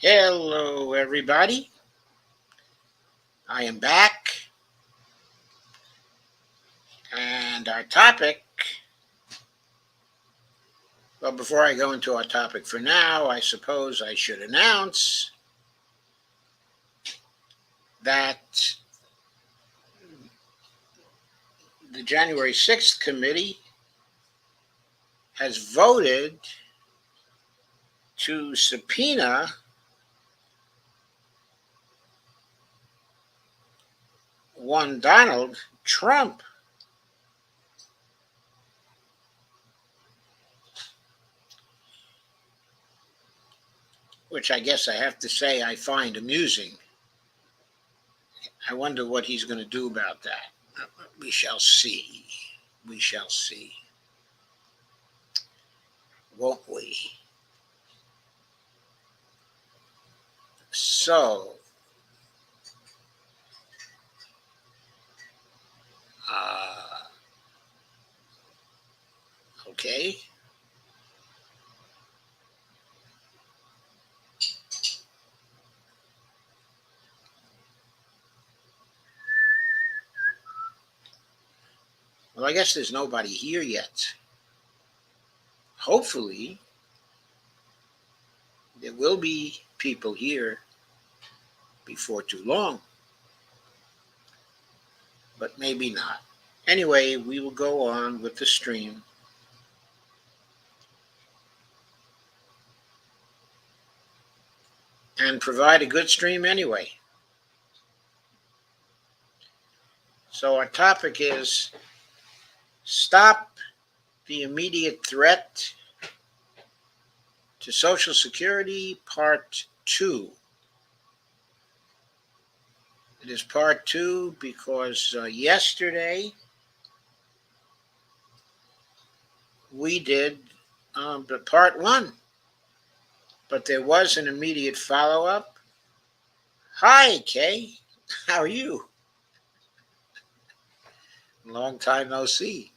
Hello, everybody. I am back, and our topic. Well, before I go into our topic for now, I suppose I should announce that the January 6th committee has voted to subpoena one Donald Trump. Which I guess I have to say I find amusing. I wonder what he's going to do about that. We shall see. We shall see. Won't we? So, uh, okay. Well, I guess there's nobody here yet. Hopefully, there will be people here before too long, but maybe not. Anyway, we will go on with the stream. And provide a good stream anyway. So, our topic is stop the immediate threat to Social Security, Part 2. It is Part 2 because yesterday we did Part 1, but there was an immediate follow-up. Hi, Kay. How are you? Long time no see.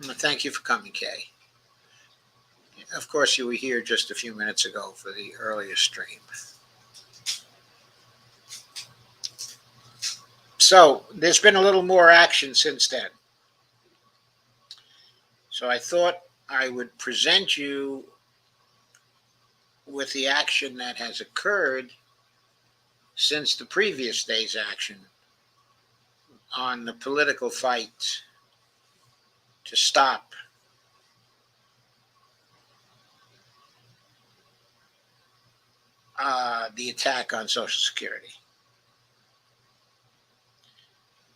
Thank you for coming, Kay. Of course, you were here just a few minutes ago for the earlier stream. So, there's been a little more action since then. So, I thought I would present you with the action that has occurred since the previous day's action on the political fight to stop the attack on Social Security.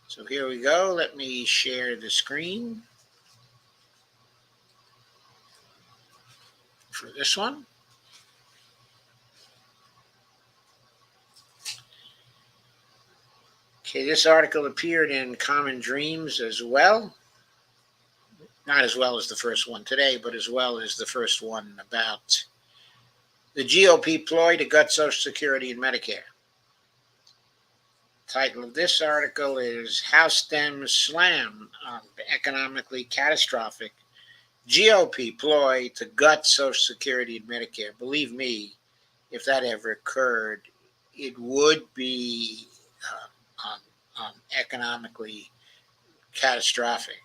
So here we go. Let me share the screen for this one. Okay, this article appeared in Common Dreams as well. Not as well as the first one today, but as well as the first one about the GOP ploy to gut Social Security and Medicare. The title of this article is House Dems Slam on the Economically Catastrophic GOP Ploy to Gut Social Security and Medicare. Believe me, if that ever occurred, it would be economically catastrophic.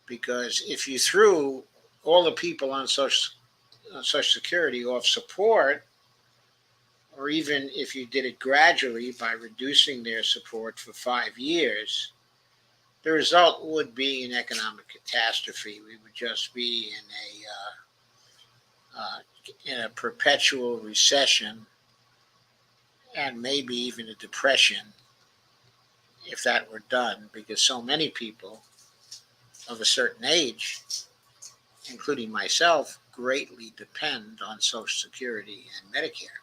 Because if you threw all the people on Social Security off support, or even if you did it gradually by reducing their support for 5 years, the result would be an economic catastrophe. We would just be in a perpetual recession and maybe even a depression if that were done, because so many people of a certain age, including myself, greatly depend on Social Security and Medicare.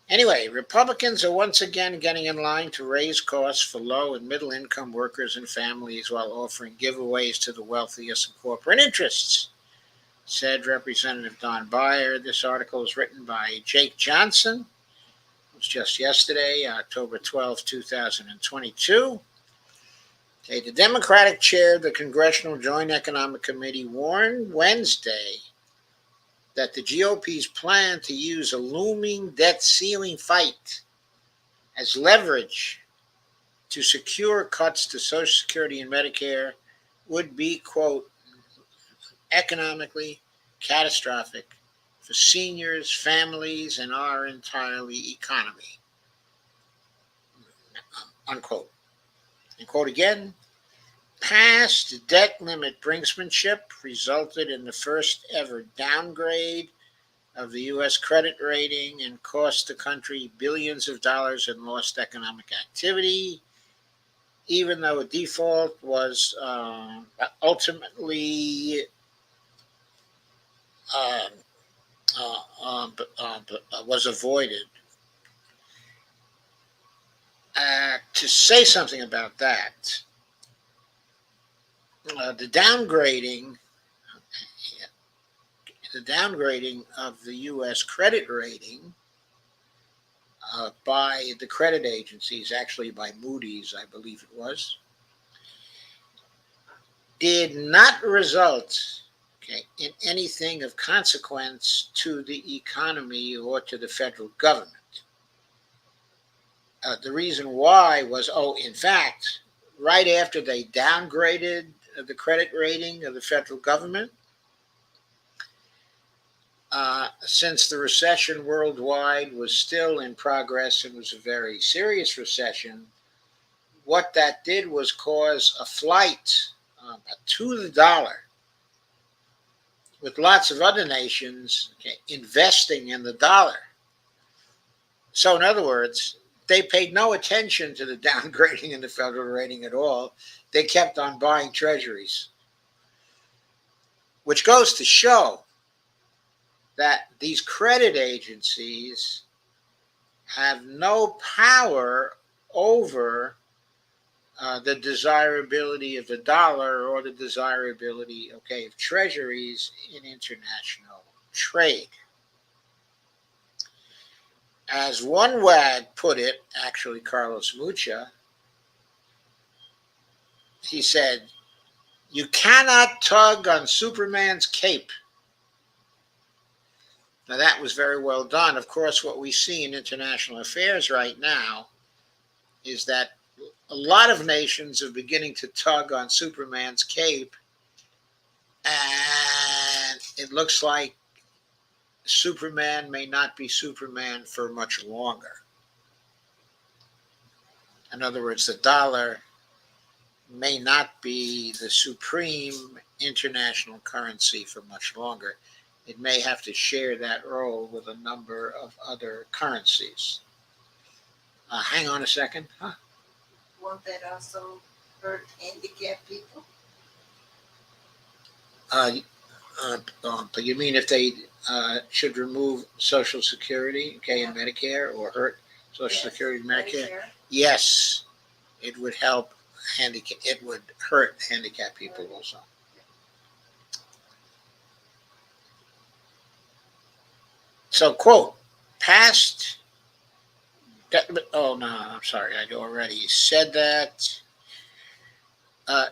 Anyway, Republicans are once again getting in line to raise costs for low and middle income workers and families while offering giveaways to the wealthiest and corporate interests, said Representative Don Beyer. This article was written by Jake Johnson. It was just yesterday, October 12, 2022. Okay, the Democratic chair of the Congressional Joint Economic Committee warned Wednesday that the GOP's plan to use a looming debt ceiling fight as leverage to secure cuts to Social Security and Medicare would be, quote, economically catastrophic for seniors, families, and our entire economy, unquote. And quote again, past debt limit brinksmanship resulted in the first ever downgrade of the U.S. credit rating and cost the country billions of dollars in lost economic activity, even though a default was ultimately uh, was avoided. To say something about that, the downgrading of the U.S. credit rating by the credit agencies, actually by Moody's, I believe it was, did not result, okay, in anything of consequence to the economy or to the federal government. The reason why was, in fact, right after they downgraded the credit rating of the federal government, since the recession worldwide was still in progress and was a very serious recession, what that did was cause a flight to the dollar, with lots of other nations, okay, investing in the dollar. So, in other words, they paid no attention to the downgrading in the federal rating at all. They kept on buying treasuries, which goes to show that these credit agencies have no power over the desirability of the dollar or the desirability, okay, of treasuries in international trade. As one wag put it, actually Carlos Mucha, he said, "You cannot tug on Superman's cape." Now that was very well done. Of course, what we see in international affairs right now is that a lot of nations are beginning to tug on Superman's cape, and it looks like Superman may not be Superman for much longer. In other words, the dollar may not be the supreme international currency for much longer. It may have to share that role with a number of other currencies. Hang on a second. Huh? Won't that also hurt handicapped people? But you mean if they should remove Social Security, okay, and Medicare, or hurt Social Security and Medicare? Yes, it would help handicap. It would hurt handicapped people also. So, quote, past. Oh no, I'm sorry. I already said that.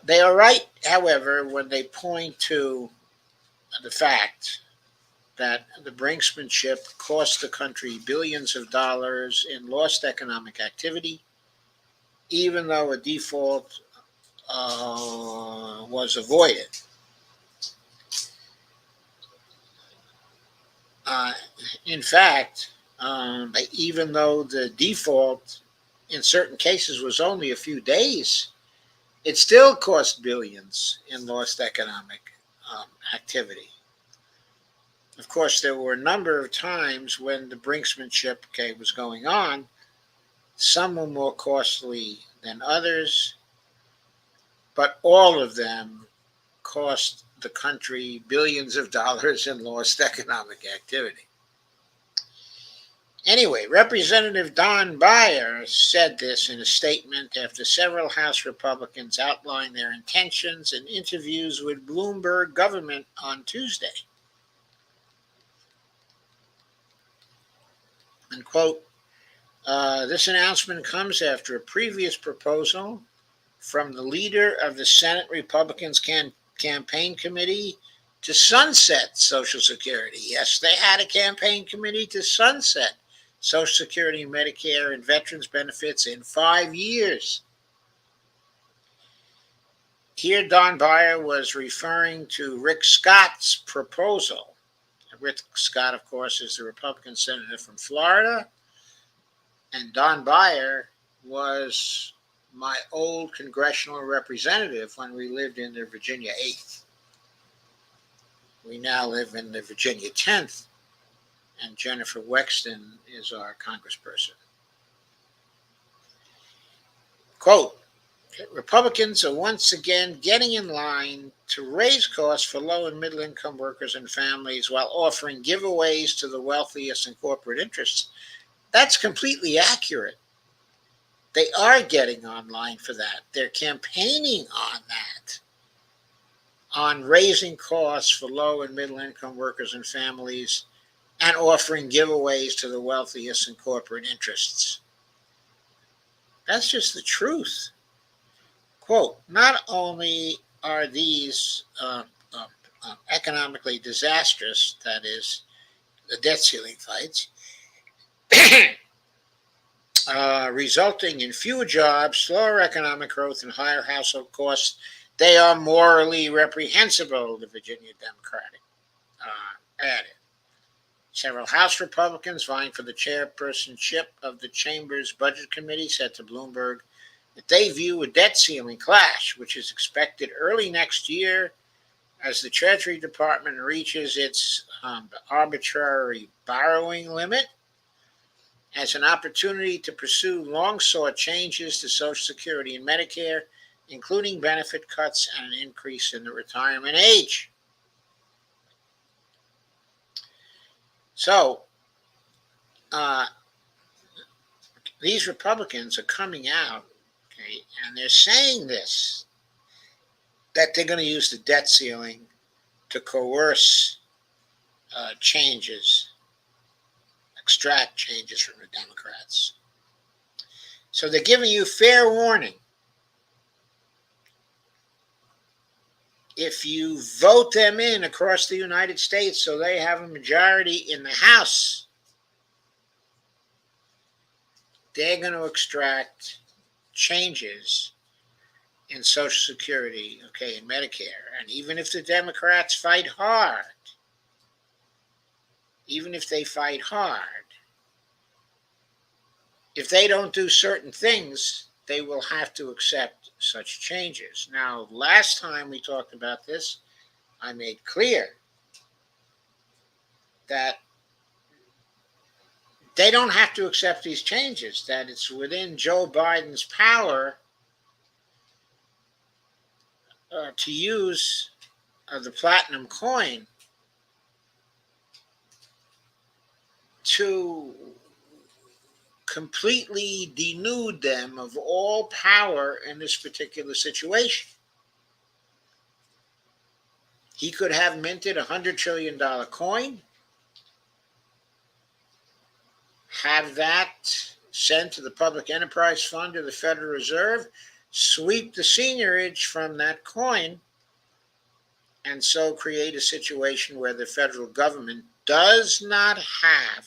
They are right, however, when they point to the fact that the brinksmanship cost the country billions of dollars in lost economic activity, even though a default was avoided. Uh, in fact, even though the default in certain cases was only a few days, it still cost billions in lost economic activity. Of course, there were a number of times when the brinksmanship, okay, was going on. Some were more costly than others, but all of them cost the country billions of dollars in lost economic activity. Anyway, Representative Don Beyer said this in a statement after several House Republicans outlined their intentions in interviews with Bloomberg government on Tuesday. And quote, this announcement comes after a previous proposal from the leader of the Senate Republicans campaign committee to sunset Social Security. Yes, they had a campaign committee to sunset Social Security, Medicare, and veterans benefits in 5 years. Here, Don Beyer was referring to Rick Scott's proposal. Rick Scott, of course, is the Republican senator from Florida, and Don Beyer was my old congressional representative when we lived in the Virginia 8th. We now live in the Virginia 10th, and Jennifer Wexton is our congressperson. Quote, Republicans are once again getting in line to raise costs for low and middle income workers and families while offering giveaways to the wealthiest and corporate interests. That's completely accurate. They are getting online for that. They're campaigning on that, on raising costs for low and middle income workers and families and offering giveaways to the wealthiest and corporate interests. That's just the truth. Quote, not only are these economically disastrous, that is, the debt ceiling fights, resulting in fewer jobs, slower economic growth, and higher household costs, they are morally reprehensible, the Virginia Democratic added. Several House Republicans vying for the chairpersonship of the Chamber's Budget Committee said to Bloomberg that they view a debt ceiling clash, which is expected early next year as the Treasury Department reaches its arbitrary borrowing limit, as an opportunity to pursue long-sought changes to Social Security and Medicare, including benefit cuts and an increase in the retirement age. So, these Republicans are coming out, okay, and they're saying this, that they're going to use the debt ceiling to coerce changes, extract changes from the Democrats. So they're giving you fair warning. If you vote them in across the United States so they have a majority in the House, they're going to extract changes in Social Security, okay, in Medicare. And even if the Democrats fight hard, if they don't do certain things, they will have to accept such changes. Now, last time we talked about this, I made clear that they don't have to accept these changes, that it's within Joe Biden's power to use the platinum coin to completely denude them of all power in this particular situation. He could have minted a $100 trillion coin, have that sent to the Public Enterprise Fund or the Federal Reserve, sweep the seigniorage from that coin, and so create a situation where the federal government does not have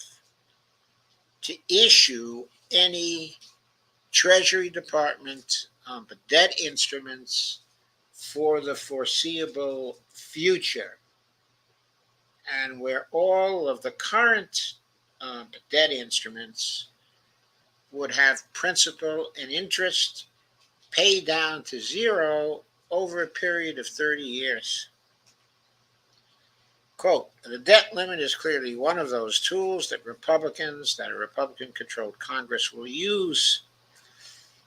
to issue any Treasury Department debt instruments for the foreseeable future, and where all of the current debt instruments would have principal and interest paid down to zero over a period of 30 years. Quote, the debt limit is clearly one of those tools that a Republican-controlled Congress will use,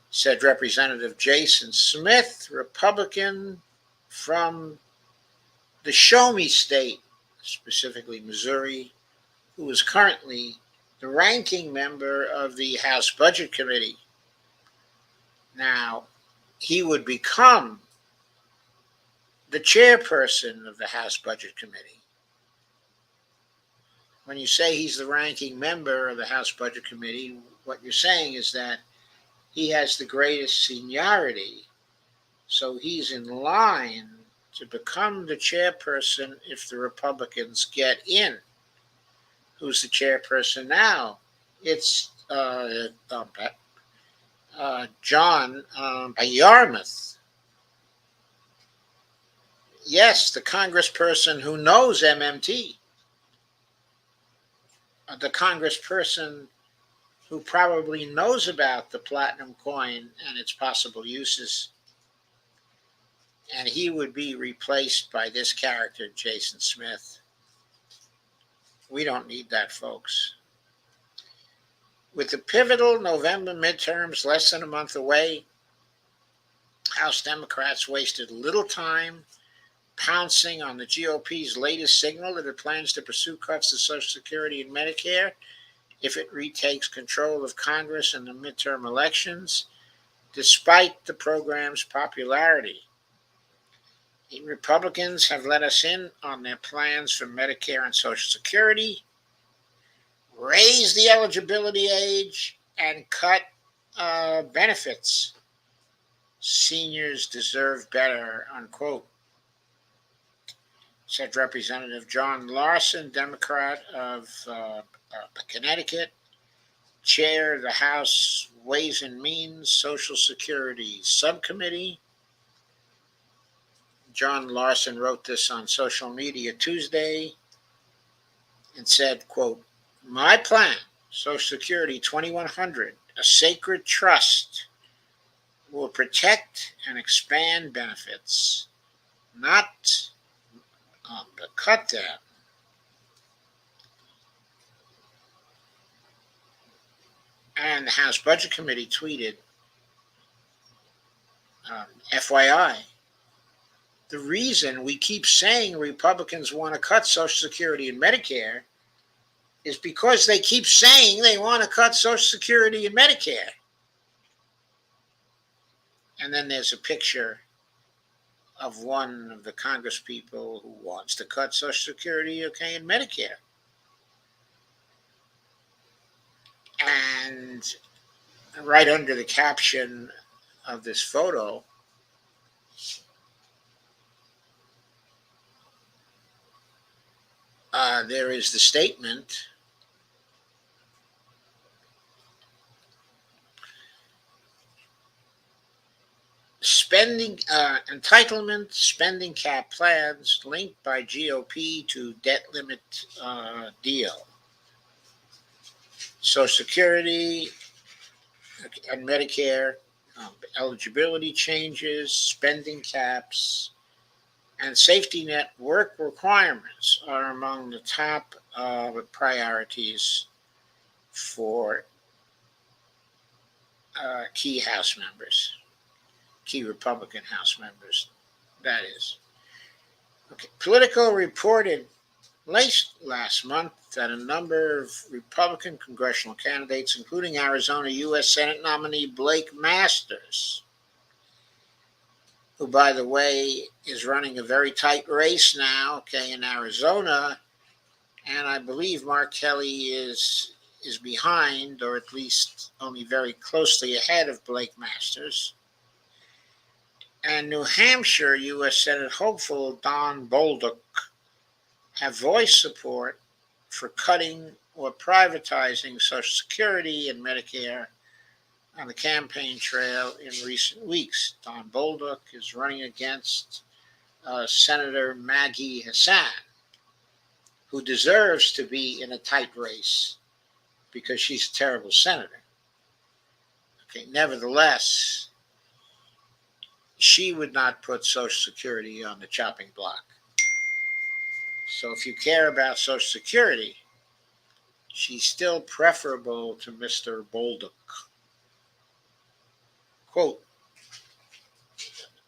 said Representative Jason Smith, Republican from the Show Me State, specifically Missouri, who is currently the ranking member of the House Budget Committee. Now, he would become the chairperson of the House Budget Committee. When you say he's the ranking member of the House Budget Committee, what you're saying is that he has the greatest seniority So he's in line to become the chairperson if the Republicans get in. Who's the chairperson now? It's John Yarmouth. Yes, the congressperson who knows MMT. The congressperson who probably knows about the platinum coin and its possible uses. And he would be replaced by this character, Jason Smith. We don't need that, folks. With the pivotal November midterms less than a month away, House Democrats wasted little time pouncing on the GOP's latest signal that it plans to pursue cuts to Social Security and Medicare if it retakes control of Congress in the midterm elections, despite the program's popularity. The Republicans have let us in on their plans for Medicare and Social Security, raise the eligibility age, and cut benefits. Seniors deserve better, unquote, said Representative John Larson, Democrat of Connecticut, chair of the House Ways and Means Social Security Subcommittee. John Larson wrote this on social media Tuesday and said, quote, "My plan, Social Security 2100, a sacred trust, will protect and expand benefits, not cut them." And the House Budget Committee tweeted, FYI, the reason we keep saying Republicans want to cut Social Security and Medicare is because they keep saying they want to cut Social Security and Medicare. And then there's a picture of one of the congresspeople who wants to cut Social Security, and Medicare. And right under the caption of this photo, there is the statement, spending entitlement spending cap plans linked by GOP to debt limit deal. Social Security and Medicare eligibility changes, spending caps, and safety net work requirements are among the top priorities for key House members, key Republican House members, that is. Okay. Politico reported late last month that a number of Republican congressional candidates, including Arizona U.S. Senate nominee Blake Masters, who, by the way, is running a very tight race now, in Arizona, and I believe Mark Kelly is behind, or at least only very closely ahead of Blake Masters. And New Hampshire U.S. Senate hopeful Don Bolduc have voiced support for cutting or privatizing Social Security and Medicare on the campaign trail in recent weeks. Don Bolduc is running against Senator Maggie Hassan, who deserves to be in a tight race because she's a terrible senator. Okay, nevertheless, she would not put Social Security on the chopping block. So if you care about Social Security, she's still preferable to Mr. Bolduc. Quote,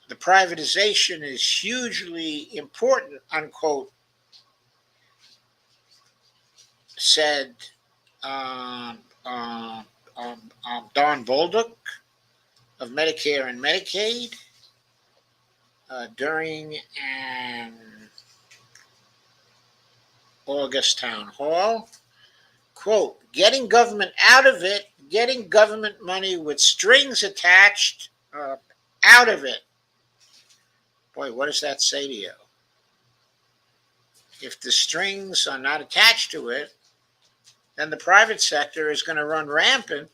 "The privatization is hugely important," unquote, said Don Bolduc of Medicare and Medicaid during an August town hall. Quote, "Getting government out of it, getting government money with strings attached out of it," Boy, what does that say to you? If the strings are not attached to it, then the private sector is going to run rampant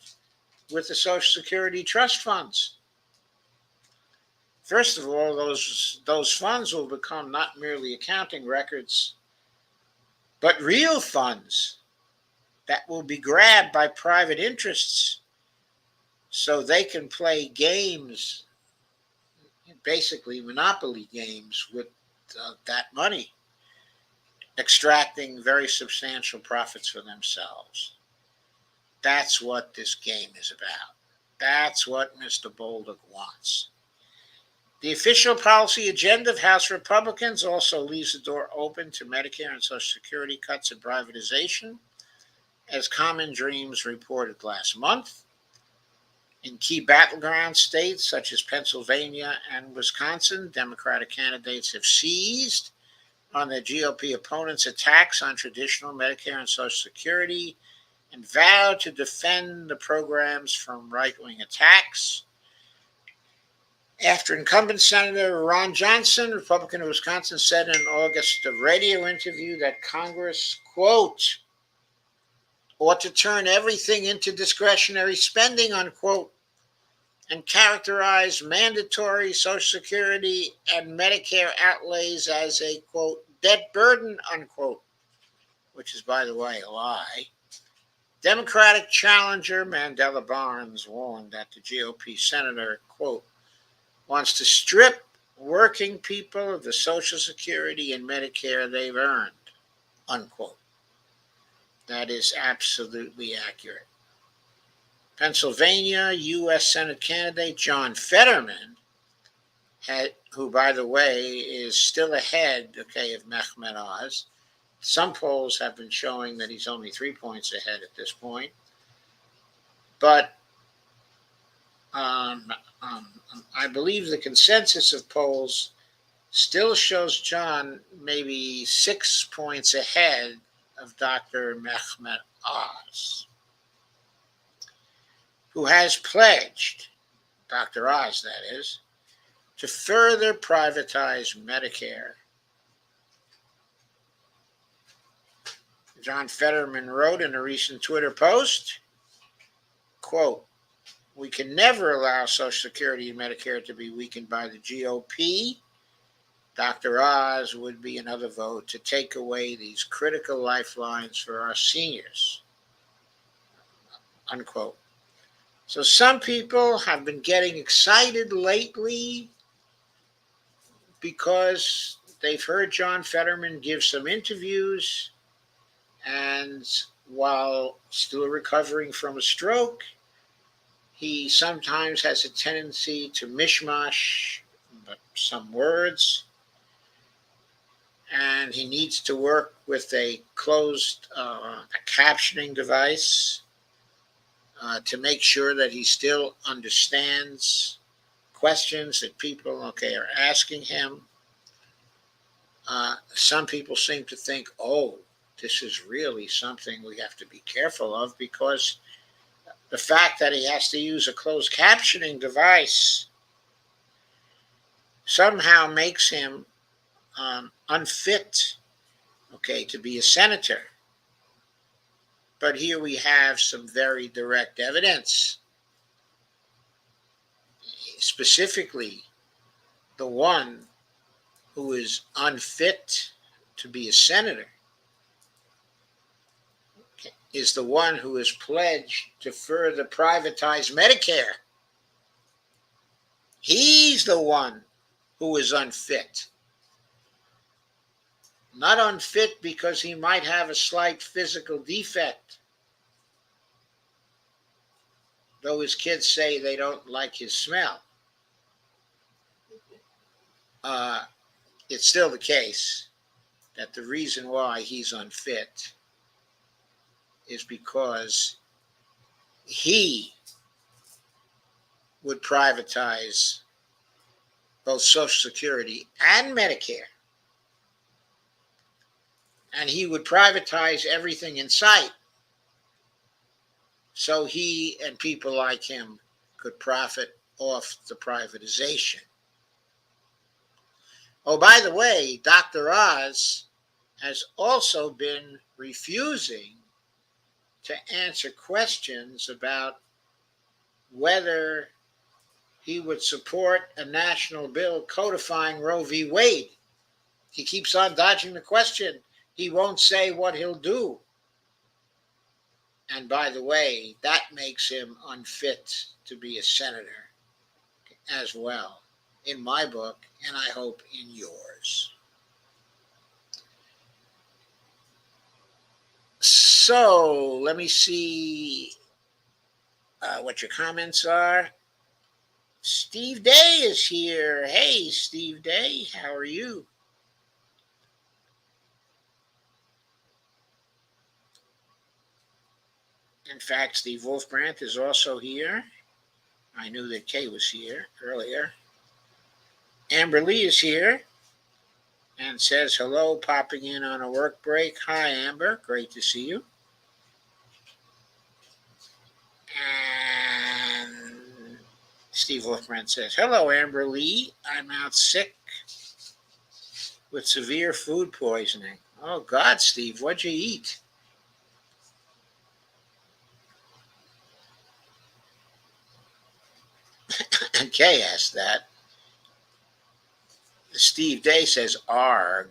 with the Social Security trust funds. First of all, those funds will become not merely accounting records, but real funds that will be grabbed by private interests so they can play games, basically monopoly games, with that money, extracting very substantial profits for themselves. That's what this game is about. That's what Mr. Bolduc wants. The official policy agenda of House Republicans also leaves the door open to Medicare and Social Security cuts and privatization, as Common Dreams reported last month. In key battleground states such as Pennsylvania and Wisconsin, Democratic candidates have seized on their GOP opponents' attacks on traditional Medicare and Social Security and vowed to defend the programs from right-wing attacks. After incumbent Senator Ron Johnson, Republican of Wisconsin, said in an August radio interview that Congress, quote, ought to turn everything into discretionary spending, unquote, and characterize mandatory Social Security and Medicare outlays as a, quote, debt burden, unquote, which is, by the way, a lie. Democratic challenger Mandela Barnes warned that the GOP senator, quote, wants to strip working people of the Social Security and Medicare they've earned, unquote. That is absolutely accurate. Pennsylvania U.S. Senate candidate John Fetterman, who, by the way, is still ahead, of Mehmet Oz. Some polls have been showing that he's only 3 points ahead at this point. But I believe the consensus of polls still shows John maybe 6 points ahead of Dr. Mehmet Oz, who has pledged, Dr. Oz that is, to further privatize Medicare. John Fetterman wrote in a recent Twitter post, quote, we can never allow Social Security and Medicare to be weakened by the GOP. Dr. Oz would be another vote to take away these critical lifelines for our seniors, unquote. So some people have been getting excited lately because they've heard John Fetterman give some interviews, and while still recovering from a stroke, he sometimes has a tendency to mishmash some words, and he needs to work with a closed captioning device to make sure that he still understands questions that people are asking him. Some people seem to think, oh, this is really something we have to be careful of, because the fact that he has to use a closed captioning device somehow makes him unfit, to be a senator. But here we have some very direct evidence, specifically the one who is unfit to be a senator is the one who has pledged to further privatize Medicare. He's the one who is unfit. Not unfit because he might have a slight physical defect, though his kids say they don't like his smell. It's still the case that the reason why he's unfit is because he would privatize both Social Security and Medicare. And he would privatize everything in sight, so he and people like him could profit off the privatization. Oh, by the way, Dr. Oz has also been refusing to answer questions about whether he would support a national bill codifying Roe v. Wade. He keeps on dodging the question. He won't say what he'll do. And by the way, that makes him unfit to be a senator as well, in my book, and I hope in yours. So let me see what your comments are. Steve Day is here. Hey, Steve Day, how are you? In fact, Steve Wolfbrandt is also here. I knew that Kay was here earlier. Amber Lee is here and says hello, popping in on a work break. Hi, Amber. Great to see you. And Steve Wolfbrandt says, hello, Amber Lee. I'm out sick with severe food poisoning. Oh, God, Steve, what'd you eat? And Kay asked that. Steve Day says, arg.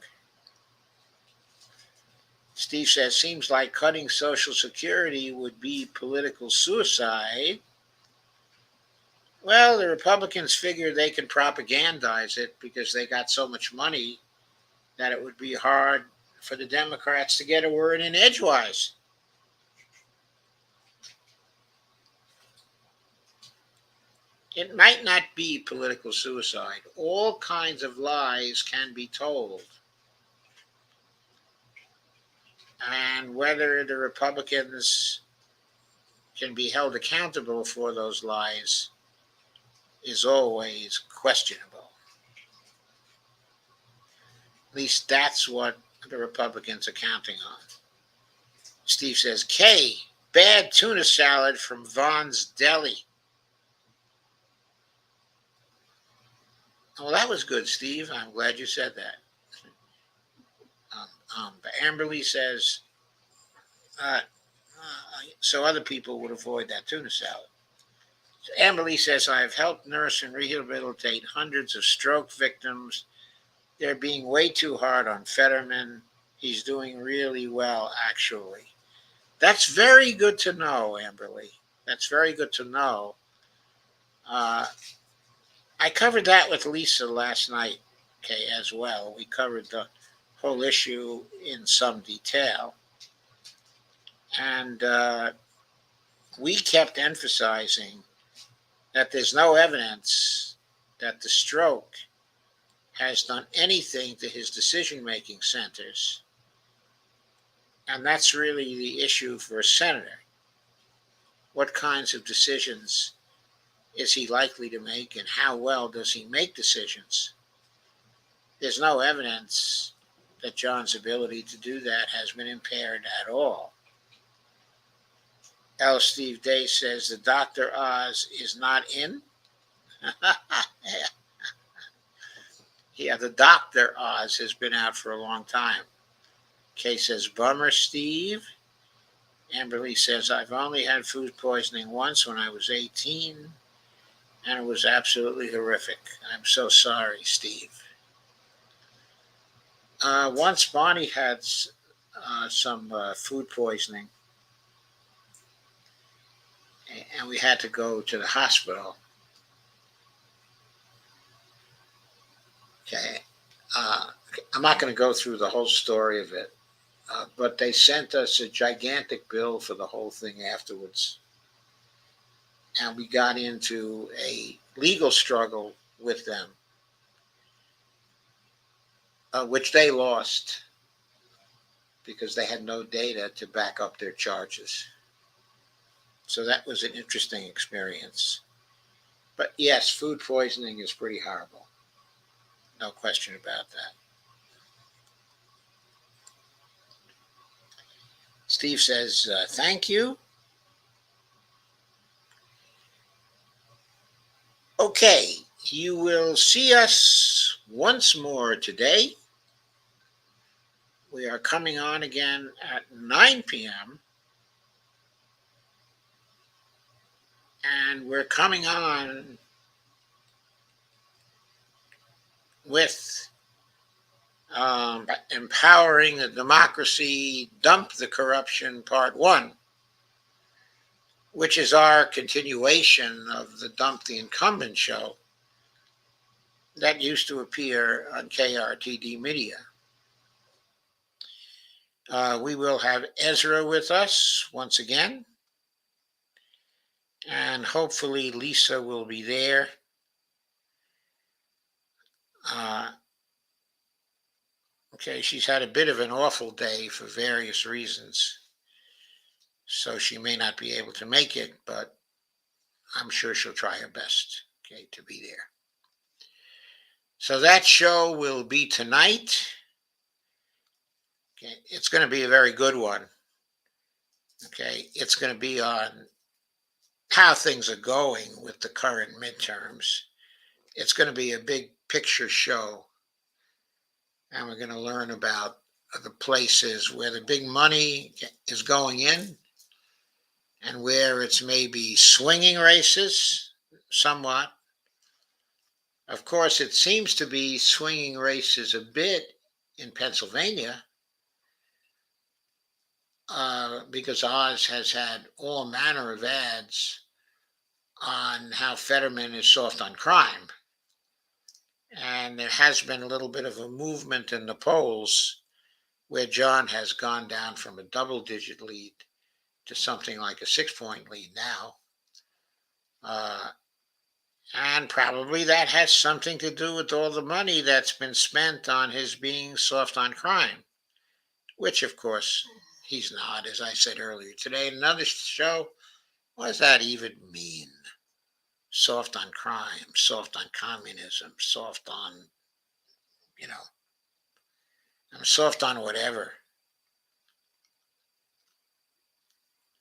Steve says, seems like cutting Social Security would be political suicide. Well, the Republicans figure they can propagandize it because they got so much money that it would be hard for the Democrats to get a word in edgewise. It might not be political suicide. All kinds of lies can be told. And whether the Republicans can be held accountable for those lies is always questionable. At least that's what the Republicans are counting on. Steve says, Kay, bad tuna salad from Vaughn's Deli. Well, that was good, Steve. I'm glad you said that. Amberly says, so other people would avoid that tuna salad. So Amberly says, I have helped nurse and rehabilitate hundreds of stroke victims. They're being way too hard on Fetterman. He's doing really well, actually. That's very good to know, Amberly. That's very good to know. I covered that with Lisa last night, okay, as well. We covered the whole issue in some detail. And we kept emphasizing that there's no evidence that the stroke has done anything to his decision-making centers. And that's really the issue for a senator. What kinds of decisions is he likely to make, and how well does he make decisions? There's no evidence that John's ability to do that has been impaired at all. L. Steve Day says the Dr. Oz is not in. Yeah, the Dr. Oz has been out for a long time. Kay says, bummer, Steve. Amberly says, I've only had food poisoning once when I was 18, and it was absolutely horrific. I'm so sorry, Steve. Once Bonnie had some food poisoning, and we had to go to the hospital. Okay. I'm not going to go through the whole story of it, but they sent us a gigantic bill for the whole thing afterwards. And we got into a legal struggle with them, which they lost because they had no data to back up their charges. So that was an interesting experience. But yes, food poisoning is pretty horrible. No question about that. Steve says, thank you. Okay, you will see us once more today. We are coming on again at 9 p.m. And we're coming on with Empowering the Democracy, Dump the Corruption, Part 1, which is our continuation of the Dump the Incumbent show that used to appear on KRTD Media. We will have Ezra with us once again, and hopefully Lisa will be there. Okay, she's had a bit of an awful day for various reasons, so she may not be able to make it, but I'm sure she'll try her best, okay, to be there. So that show will be tonight. Okay, it's going to be a very good one. Okay, it's going to be on how things are going with the current midterms. It's going to be a big picture show, and we're going to learn about the places where the big money is going in and where it's maybe swinging races somewhat. Of course, it seems to be swinging races a bit in Pennsylvania, because Oz has had all manner of ads on how Fetterman is soft on crime. And there has been a little bit of a movement in the polls where John has gone down from a double-digit lead to something like a 6-point lead now. And probably that has something to do with all the money that's been spent on his being soft on crime, which, of course, he's not, as I said earlier today in another show. What does that even mean? Soft on crime, soft on communism, soft on, I'm soft on whatever.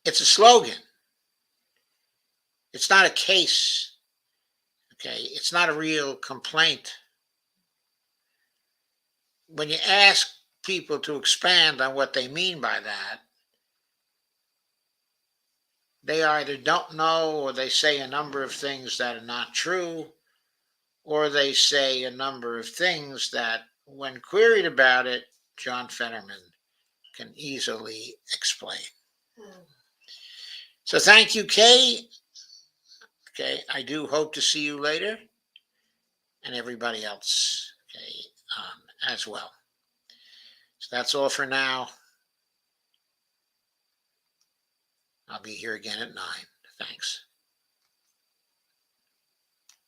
It's a slogan. It's not a case. Okay, it's not a real complaint. When you ask people to expand on what they mean by that, they either don't know, or they say a number of things that are not true, or they say a number of things that, when queried about it, John Fetterman can easily explain. So thank you, Kay. Okay, I do hope to see you later, and everybody else, okay, as well. So that's all for now. I'll be here again at 9. Thanks.